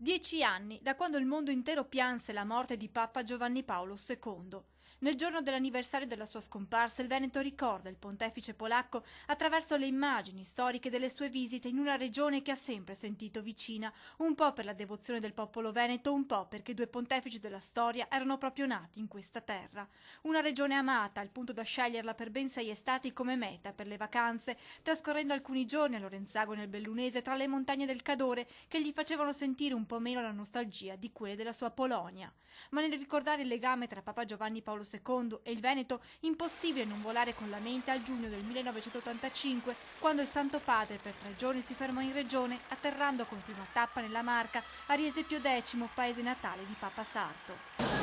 10 anni da quando il mondo intero pianse la morte di Papa Giovanni Paolo II. Nel giorno dell'anniversario della sua scomparsa, il Veneto ricorda il pontefice polacco attraverso le immagini storiche delle sue visite in una regione che ha sempre sentito vicina, un po' per la devozione del popolo veneto, un po' perché due pontefici della storia erano proprio nati in questa terra. Una regione amata, al punto da sceglierla per ben 6 estati come meta per le vacanze, trascorrendo alcuni giorni a Lorenzago nel Bellunese tra le montagne del Cadore che gli facevano sentire un po' meno la nostalgia di quelle della sua Polonia. Ma nel ricordare il legame tra Papa Giovanni Paolo II e il Veneto, impossibile non volare con la mente al giugno del 1985, quando il Santo Padre per 3 giorni si fermò in regione, atterrando come prima tappa nella Marca, a Riesepio X, paese natale di Papa Sarto.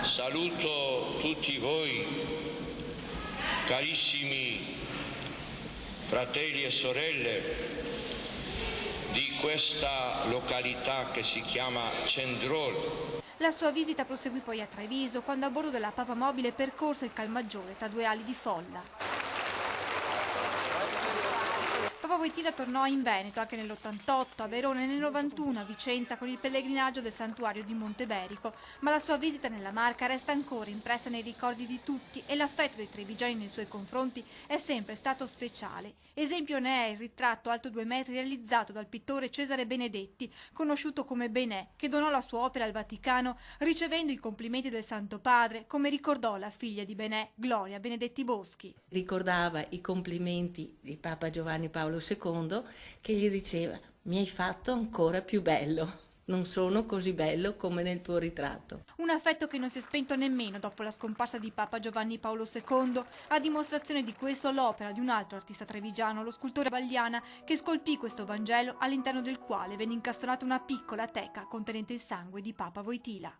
Saluto tutti voi, carissimi fratelli e sorelle di questa località che si chiama Cendrone. La sua visita proseguì poi a Treviso, quando a bordo della Papa Mobile percorse il Calmaggiore tra 2 ali di folla. Papa Wojtyla tornò in Veneto anche nell'88, a Verona e nel 91 a Vicenza con il pellegrinaggio del santuario di Monteberico, ma la sua visita nella Marca resta ancora impressa nei ricordi di tutti e l'affetto dei trevigiani nei suoi confronti è sempre stato speciale. Esempio ne è il ritratto alto 2 metri realizzato dal pittore Cesare Benedetti, conosciuto come Benè, che donò la sua opera al Vaticano ricevendo i complimenti del Santo Padre, come ricordò la figlia di Benè, Gloria Benedetti Boschi. Ricordava i complimenti di Papa Giovanni Paolo II che gli diceva: mi hai fatto ancora più bello, non sono così bello come nel tuo ritratto. Un affetto che non si è spento nemmeno dopo la scomparsa di Papa Giovanni Paolo II, a dimostrazione di questo l'opera di un altro artista trevigiano, lo scultore Bagliana, che scolpì questo Vangelo all'interno del quale venne incastonata una piccola teca contenente il sangue di Papa Wojtyla.